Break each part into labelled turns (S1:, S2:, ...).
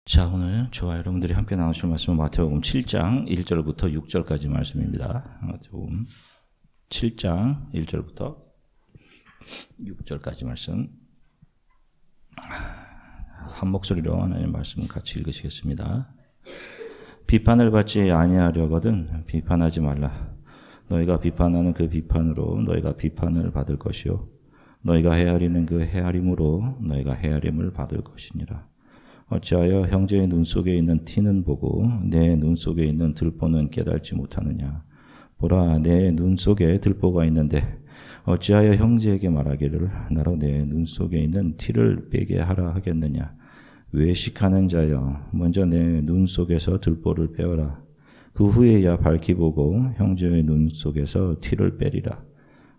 S1: 자, 오늘 저와 여러분들이 함께 나누실 말씀은 마태복음 7장 1절부터 6절까지 말씀입니다. 마태복음 7장 1절부터 6절까지 말씀. 한 목소리로 하나님 말씀 같이 읽으시겠습니다. 비판을 받지 아니하려거든 비판하지 말라. 너희가 비판하는 그 비판으로 너희가 비판을 받을 것이요 너희가 헤아리는 그 헤아림으로 너희가 헤아림을 받을 것이니라. 어찌하여 형제의 눈 속에 있는 티는 보고 내 눈 속에 있는 들보는 깨달지 못하느냐. 보라, 내 눈 속에 들보가 있는데 어찌하여 형제에게 말하기를 나로 내 눈 속에 있는 티를 빼게 하라 하겠느냐. 외식하는 자여, 먼저 내 눈 속에서 들보를 빼어라. 그 후에야 밝히 보고 형제의 눈 속에서 티를 빼리라.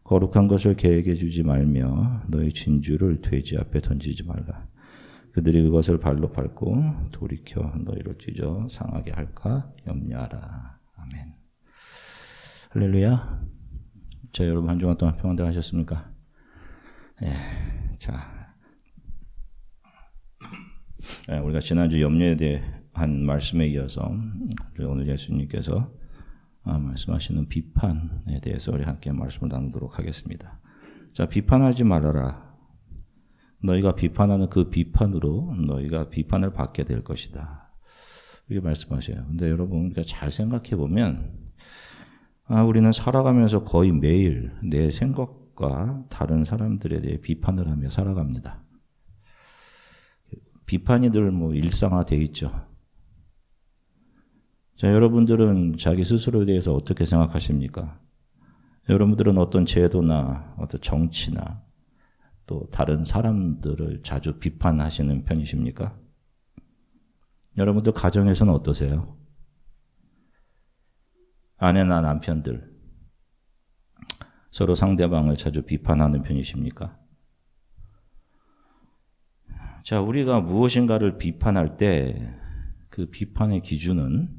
S1: 거룩한 것을 개에게 주지 말며 너희 진주를 돼지 앞에 던지지 말라. 그들이 그것을 발로 밟고 돌이켜 너희를 찢어 상하게 할까 염려하라. 아멘. 할렐루야. 자, 여러분 한 주간 동안 평안들 하셨습니까? 예. 자, 우리가 지난주 염려에 대한 말씀에 이어서 오늘 예수님께서 말씀하시는 비판에 대해서 우리 함께 말씀을 나누도록 하겠습니다. 자, 비판하지 말아라. 너희가 비판하는 그 비판으로 너희가 비판을 받게 될 것이다. 이렇게 말씀하셔요. 근데 여러분, 우리가 잘 생각해 보면, 우리는 살아가면서 거의 매일 내 생각과 다른 사람들에 대해 비판을 하며 살아갑니다. 비판이 늘 일상화되어 있죠. 자, 여러분들은 자기 스스로에 대해서 어떻게 생각하십니까? 여러분들은 어떤 제도나 어떤 정치나 또 다른 사람들을 자주 비판하시는 편이십니까? 여러분들 가정에서는 어떠세요? 아내나 남편들 서로 상대방을 자주 비판하는 편이십니까? 자, 우리가 무엇인가를 비판할 때 그 비판의 기준은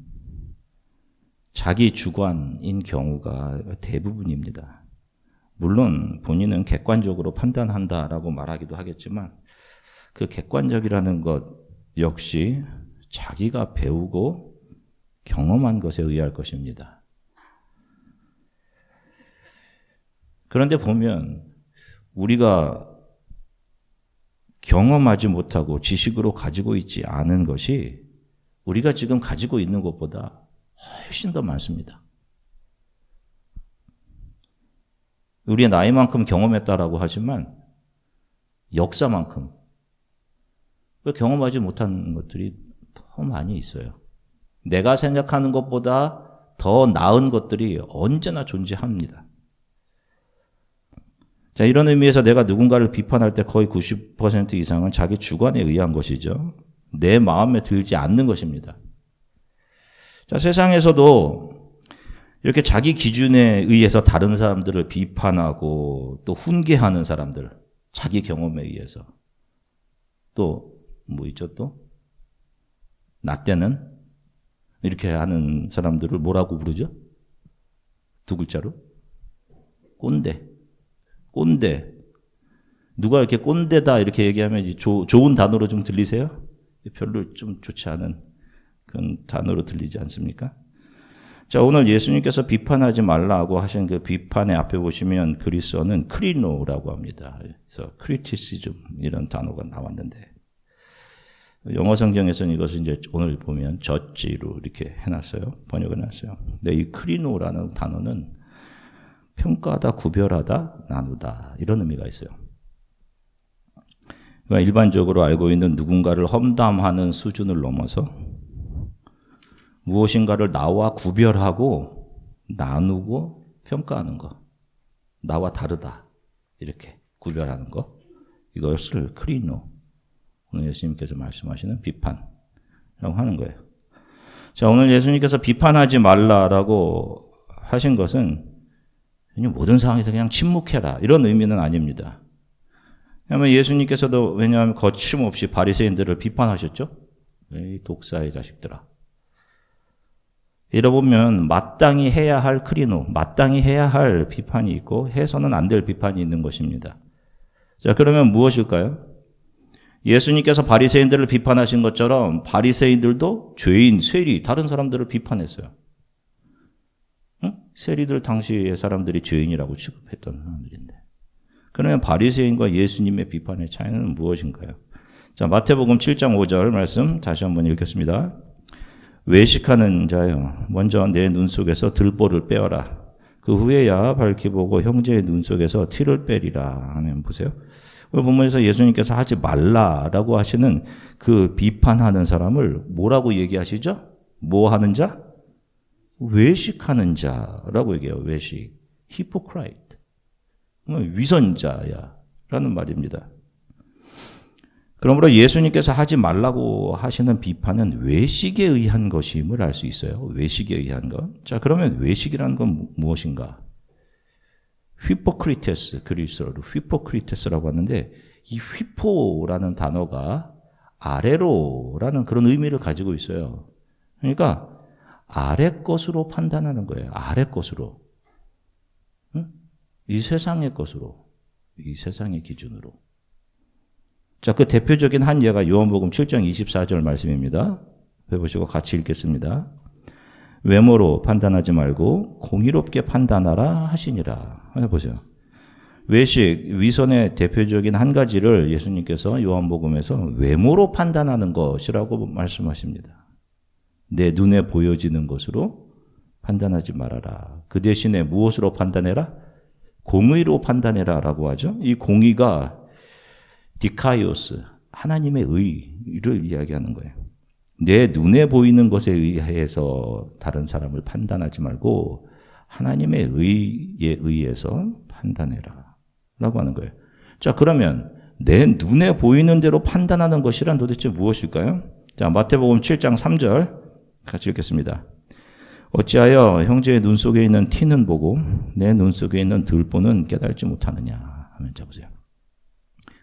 S1: 자기 주관인 경우가 대부분입니다. 물론 본인은 객관적으로 판단한다라고 말하기도 하겠지만 그 객관적이라는 것 역시 자기가 배우고 경험한 것에 의할 것입니다. 그런데 보면 우리가 경험하지 못하고 지식으로 가지고 있지 않은 것이 우리가 지금 가지고 있는 것보다 훨씬 더 많습니다. 우리의 나이만큼 경험했다라고 하지만 역사만큼 경험하지 못한 것들이 더 많이 있어요. 내가 생각하는 것보다 더 나은 것들이 언제나 존재합니다. 자, 이런 의미에서 내가 누군가를 비판할 때 거의 90% 이상은 자기 주관에 의한 것이죠. 내 마음에 들지 않는 것입니다. 자, 세상에서도 이렇게 자기 기준에 의해서 다른 사람들을 비판하고 또 훈계하는 사람들, 자기 경험에 의해서 또 뭐 있죠 또? 나 때는 이렇게 하는 사람들을 뭐라고 부르죠? 두 글자로? 꼰대. 꼰대. 누가 이렇게 꼰대다 이렇게 얘기하면 좋은 단어로 좀 들리세요? 별로 좀 좋지 않은 그런 단어로 들리지 않습니까? 자, 오늘 예수님께서 비판하지 말라고 하신 그 비판의 앞에 보시면 그리스어는 크리노라고 합니다. 그래서 크리티시즘 이런 단어가 나왔는데 영어 성경에서는 이것을 이제 오늘 보면 저지로 이렇게 해놨어요. 번역을 해놨어요. 근데 이 크리노라는 단어는 평가하다, 구별하다, 나누다 이런 의미가 있어요. 그러니까 일반적으로 알고 있는 누군가를 험담하는 수준을 넘어서 무엇인가를 나와 구별하고 나누고 평가하는 것. 나와 다르다. 이렇게 구별하는 것. 이것을 크리노. 오늘 예수님께서 말씀하시는 비판이라고 하는 거예요. 자, 오늘 예수님께서 비판하지 말라라고 하신 것은 모든 상황에서 그냥 침묵해라. 이런 의미는 아닙니다. 왜냐하면 예수님께서도 왜냐하면 거침없이 바리새인들을 비판하셨죠. 이 독사의 자식들아. 이러보면 마땅히 해야 할 크리노, 마땅히 해야 할 비판이 있고 해서는 안 될 비판이 있는 것입니다. 자, 그러면 무엇일까요? 예수님께서 바리새인들을 비판하신 것처럼 바리새인들도 죄인, 세리, 다른 사람들을 비판했어요. 응? 세리들 당시의 사람들이 죄인이라고 취급했던 사람들인데. 그러면 바리새인과 예수님의 비판의 차이는 무엇인가요? 자, 마태복음 7장 5절 말씀 다시 한번 읽겠습니다. 외식하는 자여, 먼저 내 눈 속에서 들보를 빼어라. 그 후에야 밝히 보고 형제의 눈 속에서 티를 빼리라. 아멘. 보세요. 오늘 본문에서 예수님께서 하지 말라라고 하시는 그 비판하는 사람을 뭐라고 얘기하시죠? 뭐 하는 자? 외식하는 자라고 얘기해요. 외식. hypocrite. 위선자야 라는 말입니다. 그러므로 예수님께서 하지 말라고 하시는 비판은 외식에 의한 것임을 알 수 있어요. 외식에 의한 것. 자, 그러면 외식이라는 건 무엇인가? 휘포크리테스, 그리스어로 휘포크리테스라고 하는데 이 휘포라는 단어가 아래로라는 그런 의미를 가지고 있어요. 그러니까 아래 것으로 판단하는 거예요. 아래 것으로. 응? 이 세상의 것으로. 이 세상의 기준으로. 자, 그 대표적인 한 예가 요한복음 7장 24절 말씀입니다. 해보시고 같이 읽겠습니다. 외모로 판단하지 말고 공의롭게 판단하라 하시니라. 해보세요. 외식, 위선의 대표적인 한 가지를 예수님께서 요한복음에서 외모로 판단하는 것이라고 말씀하십니다. 내 눈에 보여지는 것으로 판단하지 말아라. 그 대신에 무엇으로 판단해라? 공의로 판단해라 라고 하죠. 이 공의가 디카이오스, 하나님의 의를 이야기하는 거예요. 내 눈에 보이는 것에 의해서 다른 사람을 판단하지 말고 하나님의 의에 의해서 판단해라 라고 하는 거예요. 자, 그러면 내 눈에 보이는 대로 판단하는 것이란 도대체 무엇일까요? 자, 마태복음 7장 3절 같이 읽겠습니다. 어찌하여 형제의 눈 속에 있는 티는 보고 내 눈 속에 있는 들보는 깨달지 못하느냐 하면 자 보세요.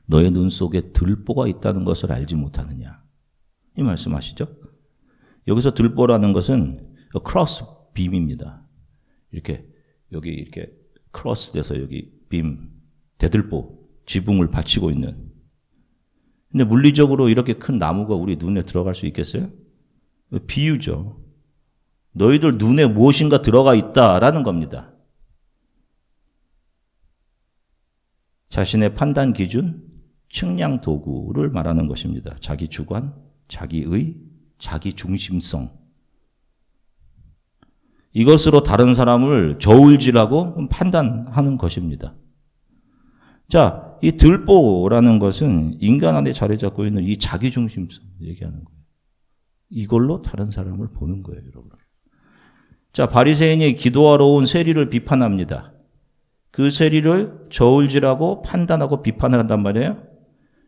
S1: 너의 눈 속에 들보가 있다는 것을 알지 못하느냐. 이 말씀하시죠? 여기서 들보라는 것은 크로스 빔입니다. 이렇게 여기 이렇게 크로스 돼서 여기 빔, 대들보, 지붕을 받치고 있는. 근데 물리적으로 이렇게 큰 나무가 우리 눈에 들어갈 수 있겠어요? 비유죠. 너희들 눈에 무엇인가 들어가 있다라는 겁니다. 자신의 판단 기준, 측량 도구를 말하는 것입니다. 자기 주관, 자기의, 자기 중심성. 이것으로 다른 사람을 저울질하고 판단하는 것입니다. 자, 이 들보라는 것은 인간 안에 자리 잡고 있는 이 자기 중심성 얘기하는 거예요. 이걸로 다른 사람을 보는 거예요, 여러분. 자, 바리새인이 기도하러 온 세리를 비판합니다. 그 세리를 저울질하고 판단하고 비판을 한단 말이에요.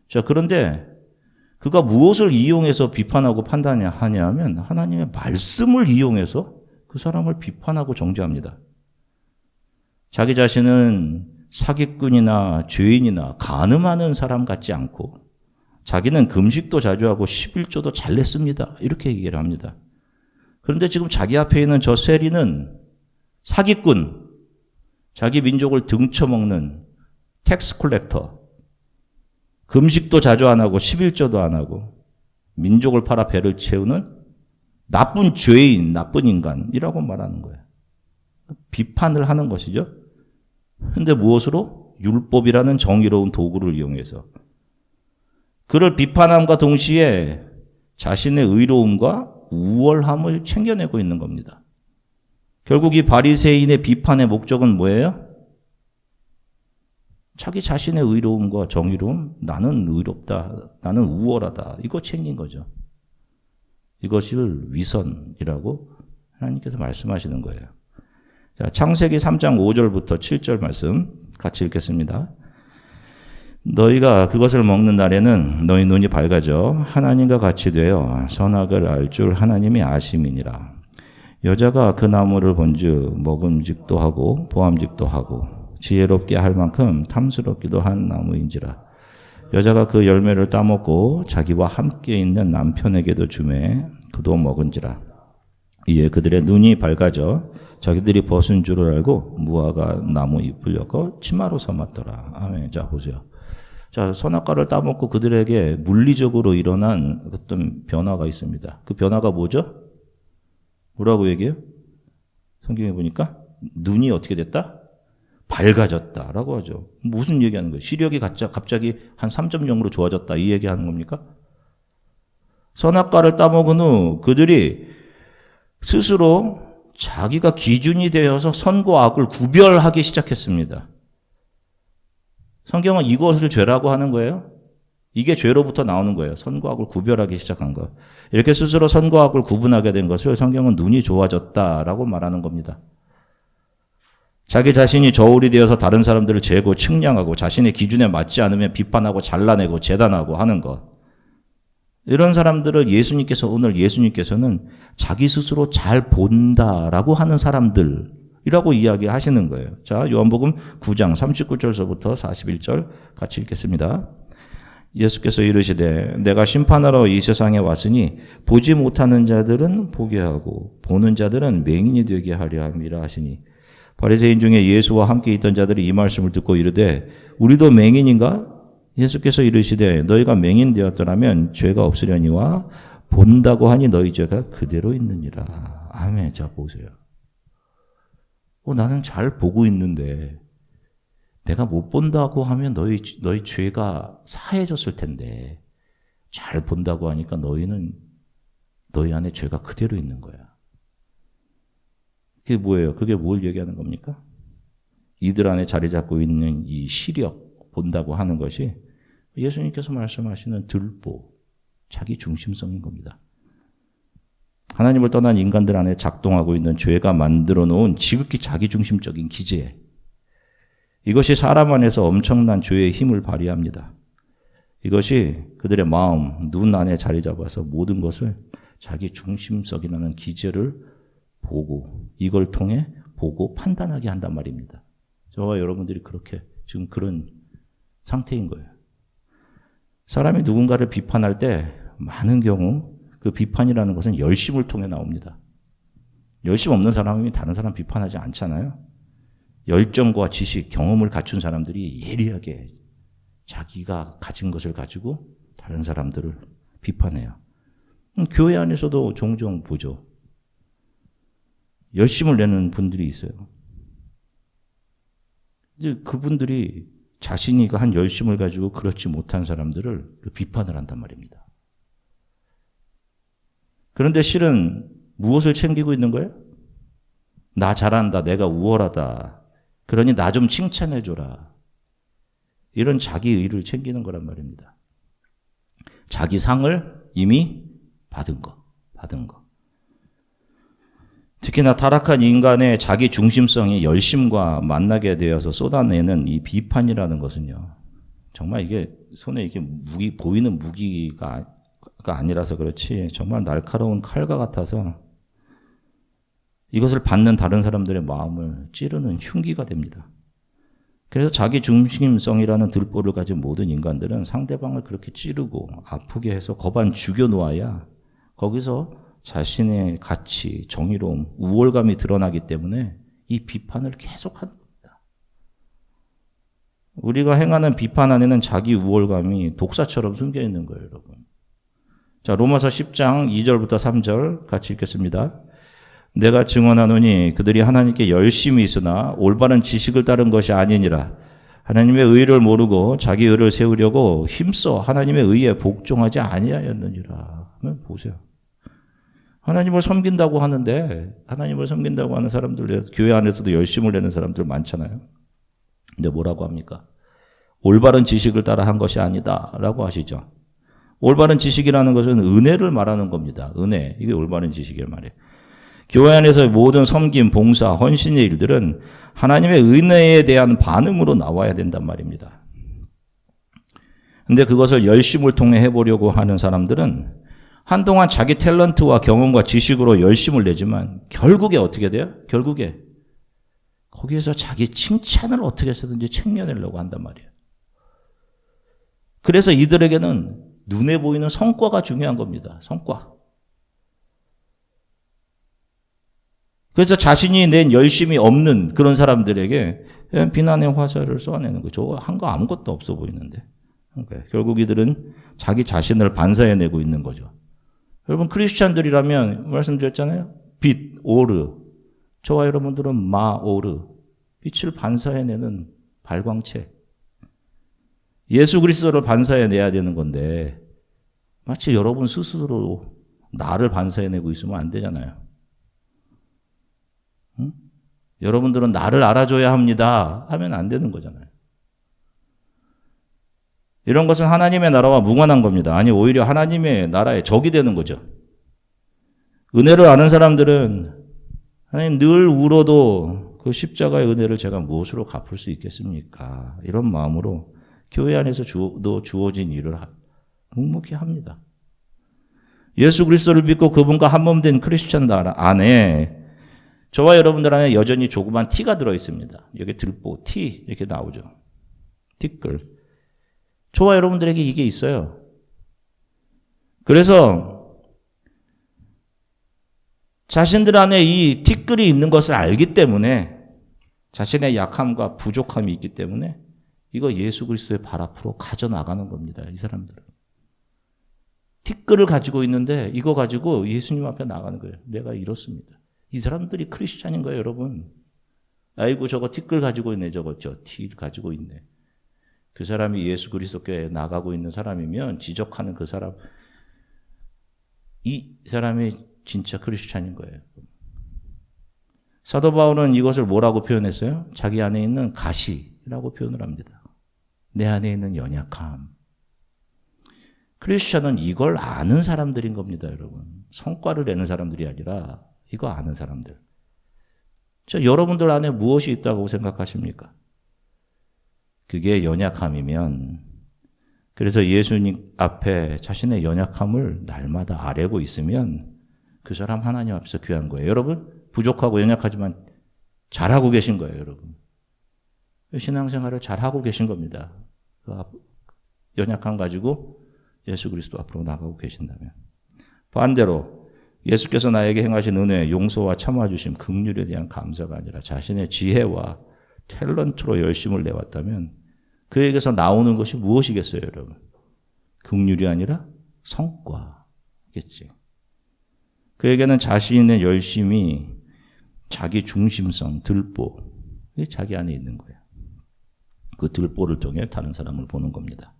S1: 자, 그런데 그가 무엇을 이용해서 비판하고 판단하냐 하면 하나님의 말씀을 이용해서 그 사람을 비판하고 정죄합니다. 자기 자신은 사기꾼이나 죄인이나 간음하는 사람 같지 않고 자기는 금식도 자주 하고 11조도 잘 냈습니다. 이렇게 얘기를 합니다. 그런데 지금 자기 앞에 있는 저 세리는 사기꾼, 자기 민족을 등쳐먹는 텍스 콜렉터, 금식도 자주 안 하고 11조도 안 하고 민족을 팔아 배를 채우는 나쁜 죄인, 나쁜 인간이라고 말하는 거예요. 비판을 하는 것이죠. 그런데 무엇으로? 율법이라는 정의로운 도구를 이용해서. 그를 비판함과 동시에 자신의 의로움과 우월함을 챙겨내고 있는 겁니다. 결국 이 바리새인의 비판의 목적은 뭐예요? 자기 자신의 의로움과 정의로움, 나는 의롭다, 나는 우월하다, 이거 챙긴 거죠. 이것을 위선이라고 하나님께서 말씀하시는 거예요. 자, 창세기 3장 5절부터 7절 말씀 같이 읽겠습니다. 너희가 그것을 먹는 날에는 너희 눈이 밝아져 하나님과 같이 되어 선악을 알 줄 하나님이 아심이니라. 여자가 그 나무를 본즉 먹음직도 하고 보암직도 하고 지혜롭게 할 만큼 탐스럽기도 한 나무인지라. 여자가 그 열매를 따먹고 자기와 함께 있는 남편에게도 주매 그도 먹은지라. 이에 그들의 눈이 밝아져 자기들이 벗은 줄을 알고 무화과 나무 잎을 엮어 치마로 삼았더라. 아멘. 자, 보세요. 자, 선악과를 따먹고 그들에게 물리적으로 일어난 어떤 변화가 있습니다. 그 변화가 뭐죠? 뭐라고 얘기해요? 성경에 보니까 눈이 어떻게 됐다? 밝아졌다라고 하죠. 무슨 얘기하는 거예요? 시력이 갑자기 한 3.0으로 좋아졌다 이 얘기하는 겁니까? 선악과를 따먹은 후 그들이 스스로 자기가 기준이 되어서 선과 악을 구별하기 시작했습니다. 성경은 이것을 죄라고 하는 거예요. 이게 죄로부터 나오는 거예요. 선과 악을 구별하기 시작한 거. 이렇게 스스로 선과 악을 구분하게 된 것을 성경은 눈이 좋아졌다라고 말하는 겁니다. 자기 자신이 저울이 되어서 다른 사람들을 재고 측량하고 자신의 기준에 맞지 않으면 비판하고 잘라내고 재단하고 하는 것. 이런 사람들을 오늘 예수님께서는 자기 스스로 잘 본다라고 하는 사람들이라고 이야기하시는 거예요. 자, 요한복음 9장 39절서부터 41절 같이 읽겠습니다. 예수께서 이르시되 내가 심판하러 이 세상에 왔으니 보지 못하는 자들은 보게 하고 보는 자들은 맹인이 되게 하려 함이라 하시니 바리새인 중에 예수와 함께 있던 자들이 이 말씀을 듣고 이르되 우리도 맹인인가? 예수께서 이르시되 너희가 맹인 되었더라면 죄가 없으려니와 본다고 하니 너희 죄가 그대로 있느니라. 아멘. 자 보세요. 나는 잘 보고 있는데 내가 못 본다고 하면 너희 죄가 사해졌을 텐데 잘 본다고 하니까 너희 안에 죄가 그대로 있는 거야. 그게 뭐예요? 그게 뭘 얘기하는 겁니까? 이들 안에 자리 잡고 있는 이 시력, 본다고 하는 것이 예수님께서 말씀하시는 들보, 자기 중심성인 겁니다. 하나님을 떠난 인간들 안에 작동하고 있는 죄가 만들어 놓은 지극히 자기 중심적인 기제. 이것이 사람 안에서 엄청난 죄의 힘을 발휘합니다. 이것이 그들의 마음, 눈 안에 자리 잡아서 모든 것을 자기 중심성이라는 기제를 보고 이걸 통해 보고 판단하게 한단 말입니다. 저와 여러분들이 그렇게 지금 그런 상태인 거예요. 사람이 누군가를 비판할 때 많은 경우 그 비판이라는 것은 열심을 통해 나옵니다. 열심 없는 사람이 다른 사람 비판하지 않잖아요. 열정과 지식, 경험을 갖춘 사람들이 예리하게 자기가 가진 것을 가지고 다른 사람들을 비판해요. 교회 안에서도 종종 보죠. 열심을 내는 분들이 있어요. 이제 그분들이 자신이 한 열심을 가지고 그렇지 못한 사람들을 비판을 한단 말입니다. 그런데 실은 무엇을 챙기고 있는 거예요? 나 잘한다, 내가 우월하다, 그러니 나 좀 칭찬해줘라. 이런 자기의를 챙기는 거란 말입니다. 자기 상을 이미 받은 거. 특히나 타락한 인간의 자기 중심성이 열심과 만나게 되어서 쏟아내는 이 비판이라는 것은요. 정말 이게 손에 이게 보이는 무기가 아니라서 그렇지 정말 날카로운 칼과 같아서 이것을 받는 다른 사람들의 마음을 찌르는 흉기가 됩니다. 그래서 자기 중심성이라는 들보를 가진 모든 인간들은 상대방을 그렇게 찌르고 아프게 해서 거반 죽여놓아야 거기서 자신의 가치, 정의로움, 우월감이 드러나기 때문에 이 비판을 계속하는 겁니다. 우리가 행하는 비판 안에는 자기 우월감이 독사처럼 숨겨 있는 거예요, 여러분. 자, 로마서 10장 2절부터 3절 같이 읽겠습니다. 내가 증언하노니 그들이 하나님께 열심히 있으나 올바른 지식을 따른 것이 아니니라. 하나님의 의를 모르고 자기 의를 세우려고 힘써 하나님의 의에 복종하지 아니하였느니라. 하면 보세요. 하나님을 섬긴다고 하는데 하나님을 섬긴다고 하는 사람들, 교회 안에서도 열심을 내는 사람들 많잖아요. 근데 뭐라고 합니까? 올바른 지식을 따라 한 것이 아니다 라고 하시죠. 올바른 지식이라는 것은 은혜를 말하는 겁니다. 은혜. 이게 올바른 지식이란 말이에요. 교회 안에서의 모든 섬김, 봉사, 헌신의 일들은 하나님의 은혜에 대한 반응으로 나와야 된단 말입니다. 근데 그것을 열심을 통해 해보려고 하는 사람들은 한동안 자기 탤런트와 경험과 지식으로 열심을 내지만 결국에 어떻게 돼요? 결국에 거기에서 자기 칭찬을 어떻게 해서든지 챙겨내려고 한단 말이에요. 그래서 이들에게는 눈에 보이는 성과가 중요한 겁니다. 성과. 그래서 자신이 낸 열심이 없는 그런 사람들에게 비난의 화살을 쏘아내는 거죠. 한 거 아무것도 없어 보이는데. 그러니까 결국 이들은 자기 자신을 반사해내고 있는 거죠. 여러분 크리스찬들이라면 말씀드렸잖아요. 빛, 오르. 저와 여러분들은 마, 오르. 빛을 반사해내는 발광체. 예수 그리스도를 반사해내야 되는 건데 마치 여러분 스스로 나를 반사해내고 있으면 안 되잖아요. 응? 여러분들은 나를 알아줘야 합니다 하면 안 되는 거잖아요. 이런 것은 하나님의 나라와 무관한 겁니다. 아니 오히려 하나님의 나라의 적이 되는 거죠. 은혜를 아는 사람들은 하나님 늘 울어도 그 십자가의 은혜를 제가 무엇으로 갚을 수 있겠습니까? 이런 마음으로 교회 안에서 주어진 일을 묵묵히 합니다. 예수 그리스도를 믿고 그분과 한몸된 크리스천 안에 저와 여러분들 안에 여전히 조그만 티가 들어있습니다. 여기 들보, 티 이렇게 나오죠. 티끌. 저와 여러분들에게 이게 있어요. 그래서 자신들 안에 이 티끌이 있는 것을 알기 때문에 자신의 약함과 부족함이 있기 때문에 이거 예수 그리스도의 발 앞으로 가져나가는 겁니다. 이 사람들은. 티끌을 가지고 있는데 이거 가지고 예수님 앞에 나가는 거예요. 내가 이렇습니다. 이 사람들이 크리스찬인 거예요, 여러분. 아이고 저거 티끌 가지고 있네. 저거 티 가지고 있네. 그 사람이 예수 그리스도께 나가고 있는 사람이면 지적하는 그 사람, 이 사람이 진짜 크리스찬인 거예요. 사도 바울은 이것을 뭐라고 표현했어요? 자기 안에 있는 가시라고 표현을 합니다. 내 안에 있는 연약함. 크리스찬은 이걸 아는 사람들인 겁니다, 여러분. 성과를 내는 사람들이 아니라 이거 아는 사람들. 여러분들 안에 무엇이 있다고 생각하십니까? 그게 연약함이면 그래서 예수님 앞에 자신의 연약함을 날마다 아뢰고 있으면 그 사람 하나님 앞에서 귀한 거예요. 여러분 부족하고 연약하지만 잘하고 계신 거예요, 여러분. 신앙생활을 잘하고 계신 겁니다. 연약함 가지고 예수 그리스도 앞으로 나가고 계신다면. 반대로 예수께서 나에게 행하신 은혜, 용서와 참아주심, 긍휼에 대한 감사가 아니라 자신의 지혜와 탤런트로 열심을 내왔다면 그에게서 나오는 것이 무엇이겠어요, 여러분? 긍휼이 아니라 성과겠지. 그에게는 자신의 열심이 자기 중심성, 들보, 이게 자기 안에 있는 거예요. 그 들보를 통해 다른 사람을 보는 겁니다.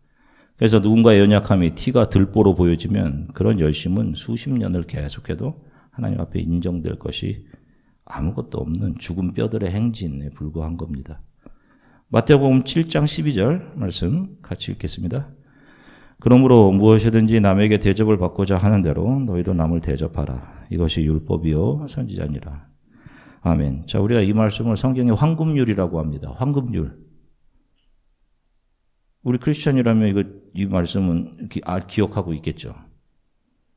S1: 그래서 누군가의 연약함이 티가 들보로 보여지면 그런 열심은 수십 년을 계속해도 하나님 앞에 인정될 것이 아무것도 없는 죽은 뼈들의 행진에 불과한 겁니다. 마태복음 7장 12절 말씀 같이 읽겠습니다. 그러므로 무엇이든지 남에게 대접을 받고자 하는 대로 너희도 남을 대접하라. 이것이 율법이요 선지자니라. 아멘. 자, 우리가 이 말씀을 성경에 황금률이라고 합니다. 황금률. 우리 크리스천이라면 이 말씀은 기억하고 있겠죠.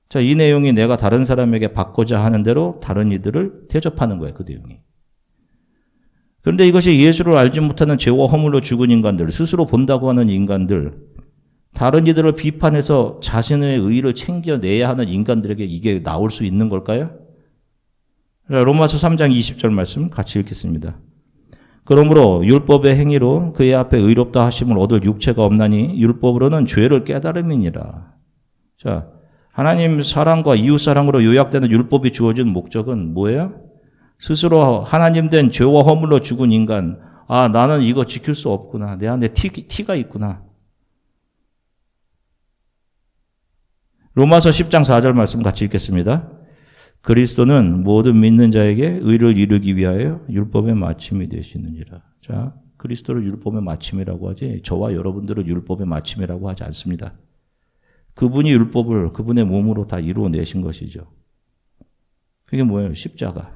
S1: 자, 이 내용이 내가 다른 사람에게 받고자 하는 대로 다른 이들을 대접하는 거예요. 그 내용이. 그런데 이것이 예수를 알지 못하는 죄와 허물로 죽은 인간들, 스스로 본다고 하는 인간들, 다른 이들을 비판해서 자신의 의의를 챙겨내야 하는 인간들에게 이게 나올 수 있는 걸까요? 로마서 3장 20절 말씀 같이 읽겠습니다. 그러므로 율법의 행위로 그의 앞에 의롭다 하심을 얻을 육체가 없나니 율법으로는 죄를 깨달음이니라. 자, 하나님 사랑과 이웃 사랑으로 요약되는 율법이 주어진 목적은 뭐예요? 스스로 하나님 된 죄와 허물로 죽은 인간, 아, 나는 이거 지킬 수 없구나. 내 안에 티가 있구나. 로마서 10장 4절 말씀 같이 읽겠습니다. 그리스도는 모든 믿는 자에게 의를 이루기 위하여 율법의 마침이 되시느니라. 자, 그리스도를 율법의 마침이라고 하지 저와 여러분들을 율법의 마침이라고 하지 않습니다. 그분이 율법을 그분의 몸으로 다 이루어내신 것이죠. 그게 뭐예요? 십자가.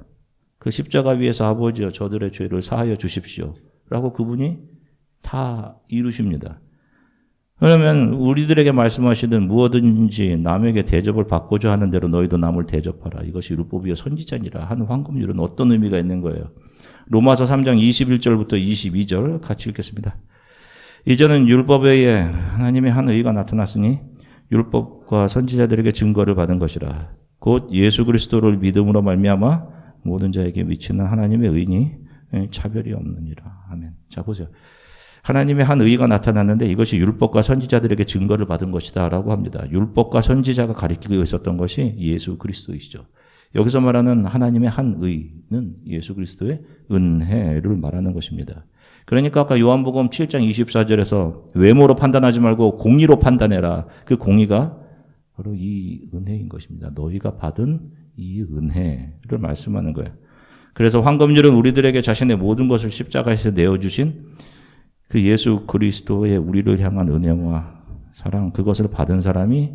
S1: 그 십자가 위에서 아버지여 저들의 죄를 사하여 주십시오. 라고 그분이 다 이루십니다. 그러면 우리들에게 말씀하시는 무엇든지 남에게 대접을 받고자 하는 대로 너희도 남을 대접하라. 이것이 율법이요 선지자니라 하는 황금률은 어떤 의미가 있는 거예요? 로마서 3장 21절부터 22절 같이 읽겠습니다. 이제는 율법 외에 하나님의 한 의가 나타났으니 율법과 선지자들에게 증거를 받은 것이라. 곧 예수 그리스도를 믿음으로 말미암아 모든 자에게 미치는 하나님의 의니 차별이 없느니라. 아멘. 자, 보세요. 하나님의 한 의가 나타났는데 이것이 율법과 선지자들에게 증거를 받은 것이다 라고 합니다. 율법과 선지자가 가리키고 있었던 것이 예수 그리스도이시죠. 여기서 말하는 하나님의 한 의는 예수 그리스도의 은혜를 말하는 것입니다. 그러니까 아까 요한복음 7장 24절에서 외모로 판단하지 말고 공의로 판단해라. 그 공의가 바로 이 은혜인 것입니다. 너희가 받은 이 은혜를 말씀하는 거예요. 그래서 황금률은 우리들에게 자신의 모든 것을 십자가에서 내어주신 그 예수 그리스도의 우리를 향한 은혜와 사랑, 그것을 받은 사람이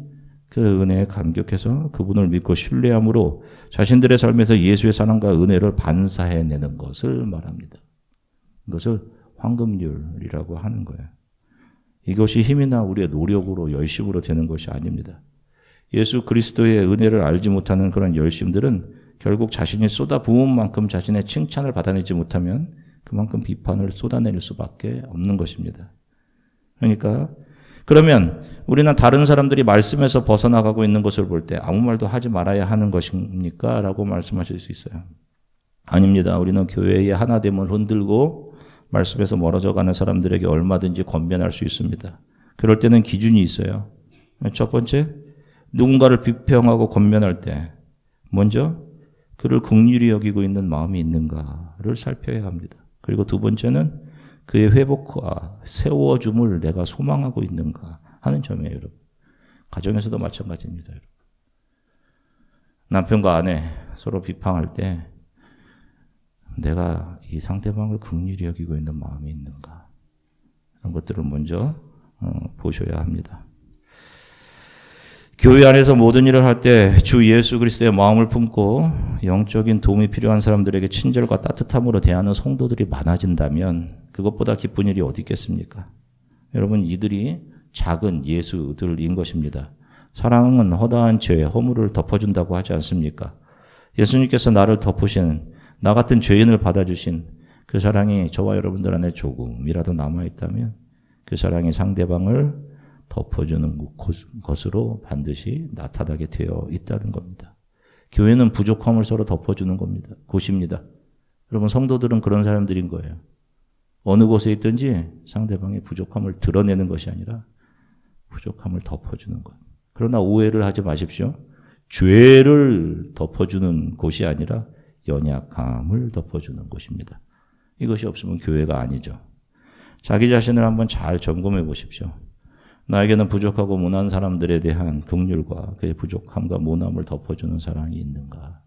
S1: 그 은혜에 감격해서 그분을 믿고 신뢰함으로 자신들의 삶에서 예수의 사랑과 은혜를 반사해내는 것을 말합니다. 이것을 황금률이라고 하는 거예요. 이것이 힘이나 우리의 노력으로 열심으로 되는 것이 아닙니다. 예수 그리스도의 은혜를 알지 못하는 그런 열심들은 결국 자신이 쏟아부은 만큼 자신의 칭찬을 받아내지 못하면 그만큼 비판을 쏟아낼 수밖에 없는 것입니다. 그러니까 그러면 우리는 다른 사람들이 말씀에서 벗어나가고 있는 것을 볼 때 아무 말도 하지 말아야 하는 것입니까? 라고 말씀하실 수 있어요. 아닙니다. 우리는 교회의 하나됨을 흔들고 말씀에서 멀어져가는 사람들에게 얼마든지 권면할 수 있습니다. 그럴 때는 기준이 있어요. 첫 번째, 누군가를 비평하고 권면할 때 먼저 그를 긍휼히 여기고 있는 마음이 있는가를 살펴야 합니다. 그리고 두 번째는 그의 회복과 세워줌을 내가 소망하고 있는가 하는 점이에요, 여러분. 가정에서도 마찬가지입니다, 여러분. 남편과 아내 서로 비판할 때 내가 이 상대방을 긍휼히 여기고 있는 마음이 있는가 이런 것들을 먼저 보셔야 합니다. 교회 안에서 모든 일을 할 때 주 예수 그리스도의 마음을 품고 영적인 도움이 필요한 사람들에게 친절과 따뜻함으로 대하는 성도들이 많아진다면 그것보다 기쁜 일이 어디 있겠습니까? 여러분, 이들이 작은 예수들인 것입니다. 사랑은 허다한 죄의 허물을 덮어준다고 하지 않습니까? 예수님께서 나를 덮으신, 나 같은 죄인을 받아주신 그 사랑이 저와 여러분들 안에 조금이라도 남아있다면 그 사랑이 상대방을 덮어주는 것으로 반드시 나타나게 되어 있다는 겁니다. 교회는 부족함을 서로 덮어주는 겁니다. 곳입니다. 여러분, 성도들은 그런 사람들인 거예요. 어느 곳에 있든지 상대방의 부족함을 드러내는 것이 아니라 부족함을 덮어주는 것. 그러나 오해를 하지 마십시오. 죄를 덮어주는 곳이 아니라 연약함을 덮어주는 곳입니다. 이것이 없으면 교회가 아니죠. 자기 자신을 한번 잘 점검해 보십시오. 나에게는 부족하고 모난 사람들에 대한 긍휼과 그의 부족함과 모남을 덮어주는 사랑이 있는가?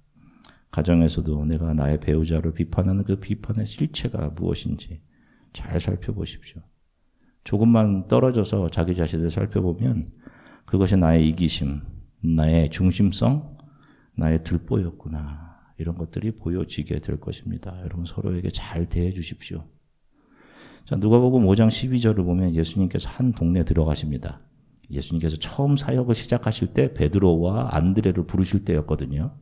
S1: 가정에서도 내가 나의 배우자를 비판하는 그 비판의 실체가 무엇인지 잘 살펴보십시오. 조금만 떨어져서 자기 자신을 살펴보면 그것이 나의 이기심, 나의 중심성, 나의 들보였구나. 이런 것들이 보여지게 될 것입니다. 여러분, 서로에게 잘 대해 주십시오. 자, 누가복음 5장 12절을 보면 예수님께서 한 동네 들어가십니다. 예수님께서 처음 사역을 시작하실 때 베드로와 안드레를 부르실 때였거든요.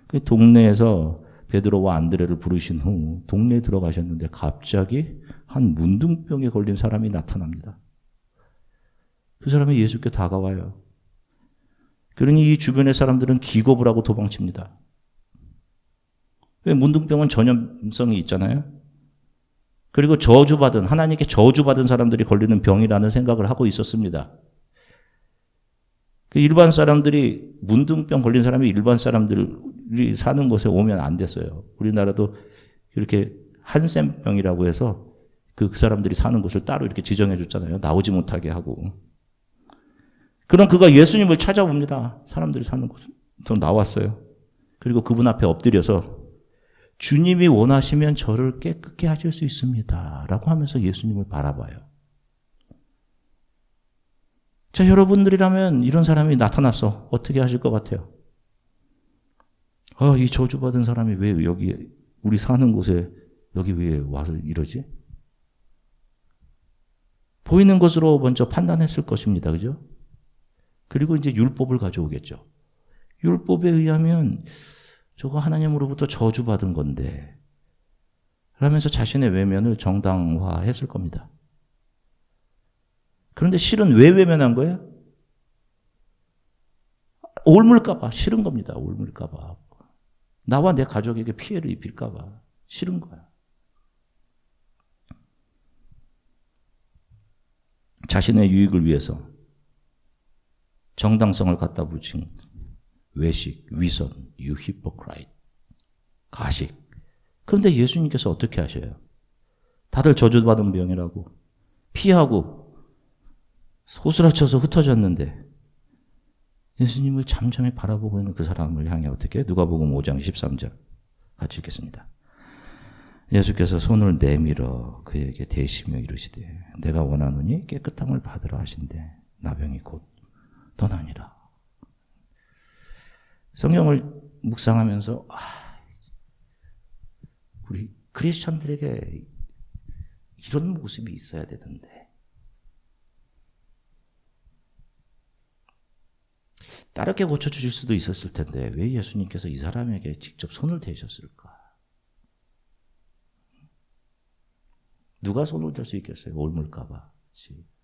S1: 그 동네에서 베드로와 안드레를 부르신 후 동네에 들어가셨는데 갑자기 한 문둥병에 걸린 사람이 나타납니다. 그 사람이 예수께 다가와요. 그러니 이 주변의 사람들은 기겁을 하고 도망칩니다. 왜? 문둥병은 전염성이 있잖아요. 그리고 저주받은, 하나님께 저주받은 사람들이 걸리는 병이라는 생각을 하고 있었습니다. 그 일반 사람들이, 문둥병 걸린 사람이 일반 사람들이 사는 곳에 오면 안 됐어요. 우리나라도 이렇게 한센병이라고 해서 그 사람들이 사는 곳을 따로 이렇게 지정해 줬잖아요. 나오지 못하게 하고. 그럼 그가 예수님을 찾아옵니다. 사람들이 사는 곳에. 또 나왔어요. 그리고 그분 앞에 엎드려서 주님이 원하시면 저를 깨끗게 하실 수 있습니다. 라고 하면서 예수님을 바라봐요. 자, 여러분들이라면 이런 사람이 나타났어. 어떻게 하실 것 같아요? 이 저주받은 사람이 왜 여기, 우리 사는 곳에 여기 왜 와서 이러지? 보이는 것으로 먼저 판단했을 것입니다. 그죠? 그리고 이제 율법을 가져오겠죠. 율법에 의하면 저거 하나님으로부터 저주받은 건데 그러면서 자신의 외면을 정당화했을 겁니다. 그런데 실은 왜 외면한 거예요? 옮을까 봐 싫은 겁니다. 옮을까 봐. 나와 내 가족에게 피해를 입힐까 봐 싫은 거야. 자신의 유익을 위해서 정당성을 갖다 붙인 외식, 위선, you hypocrite, 가식. 그런데 예수님께서 어떻게 하셔요? 다들 저주받은 병이라고 피하고 소스라쳐서 흩어졌는데 예수님을 잠잠히 바라보고 있는 그 사람을 향해 어떻게? 누가복음 5장 13절 같이 읽겠습니다. 예수께서 손을 내밀어 그에게 대시며 이르시되 내가 원하노니 깨끗함을 받으라 하신대 나병이 곧 떠나니라. 성경을 묵상하면서 우리 크리스천들에게 이런 모습이 있어야 되던데 다르게 고쳐주실 수도 있었을 텐데 왜 예수님께서 이 사람에게 직접 손을 대셨을까? 누가 손을 댈 수 있겠어요? 옮을까봐,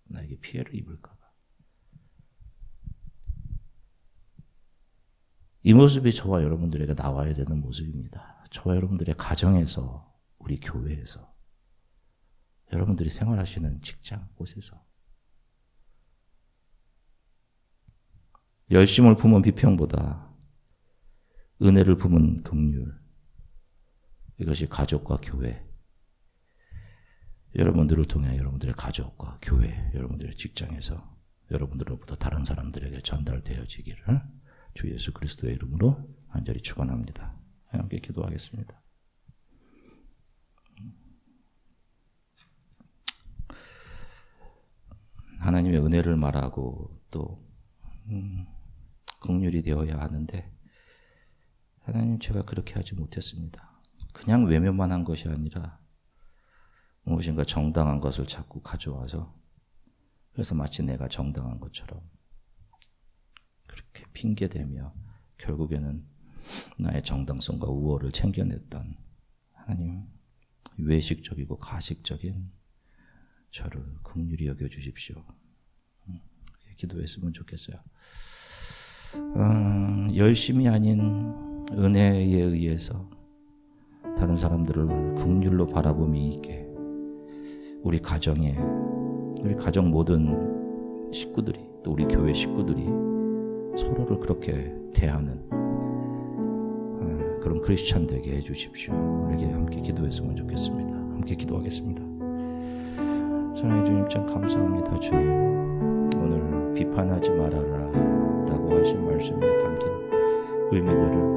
S1: 나에게 피해를 입을까봐. 이 모습이 저와 여러분들에게 나와야 되는 모습입니다. 저와 여러분들의 가정에서, 우리 교회에서, 여러분들이 생활하시는 직장 곳에서 열심을 품은 비평보다 은혜를 품은 긍휼, 이것이 가족과 교회, 여러분들을 통해 여러분들의 가족과 교회, 여러분들의 직장에서 여러분들로부터 다른 사람들에게 전달되어지기를 주 예수 그리스도의 이름으로 간절히 축원합니다. 함께 기도하겠습니다. 하나님의 은혜를 말하고 또 긍휼이 되어야 하는데 하나님 제가 그렇게 하지 못했습니다. 그냥 외면만 한 것이 아니라 무엇인가 정당한 것을 자꾸 가져와서 그래서 마치 내가 정당한 것처럼 그렇게 핑계대며 결국에는 나의 정당성과 우월을 챙겨냈던 하나님 외식적이고 가식적인 저를 긍휼히 여겨주십시오. 기도했으면 좋겠어요. 열심이 아닌 은혜에 의해서 다른 사람들을 긍휼로 바라봄이 있게 우리 가정에 우리 가정 모든 식구들이 또 우리 교회 식구들이 서로를 그렇게 대하는 그런 크리스찬 되게 해주십시오. 우리에게 함께 기도했으면 좋겠습니다. 함께 기도하겠습니다. 사랑해 주님 참 감사합니다. 주님 오늘 비판하지 말아라 라고 하신 말씀에 담긴 의미들을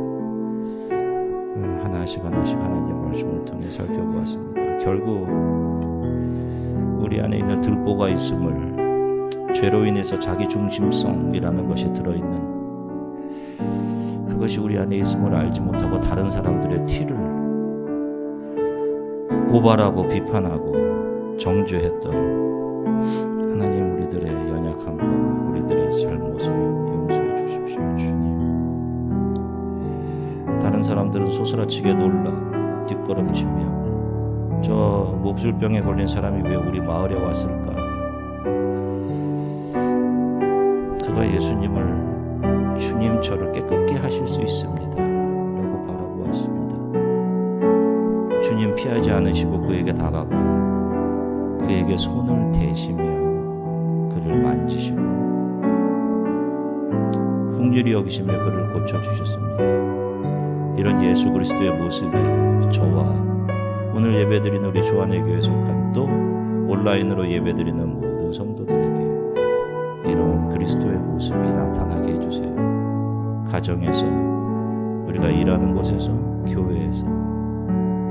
S1: 하나씩 하나님 말씀을 통해 살펴보았습니다. 결국 우리 안에 있는 들보가 있음을 죄로 인해서 자기중심성이라는 것이 들어있는 그것이 우리 안에 있음을 알지 못하고 다른 사람들의 티를 고발하고 비판하고 정죄했던 하나님 우리들의 연약함과 우리들의 잘못을 용서해 주십시오. 주님 다른 사람들은 소스라치게 놀라 뒷걸음치며 저 몹술병에 걸린 사람이 왜 우리 마을에 왔을까? 그가 예수님을 주님 저를 깨끗게 하실 수 있습니다 라고 바라보았습니다. 주님 피하지 않으시고 그에게 다가가 그에게 손을 대시며 그를 만지시고 긍휼히 여기시며 그를 고쳐주셨습니다. 이런 예수 그리스도의 모습이 저와 오늘 예배드리는 우리 주안의교회에 속한 또 온라인으로 예배드리는 모든 성도들에게 이런 그리스도의 모습이 나타나게 해주세요. 가정에서 우리가 일하는 곳에서 교회에서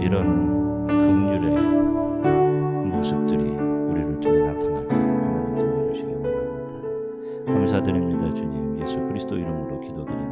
S1: 이런 긍휼의 모습들이 우리를 통해 나타나게 하나님 도와주시기 원합니다. 감사드립니다. 주님 예수 그리스도 이름으로 기도드립니다.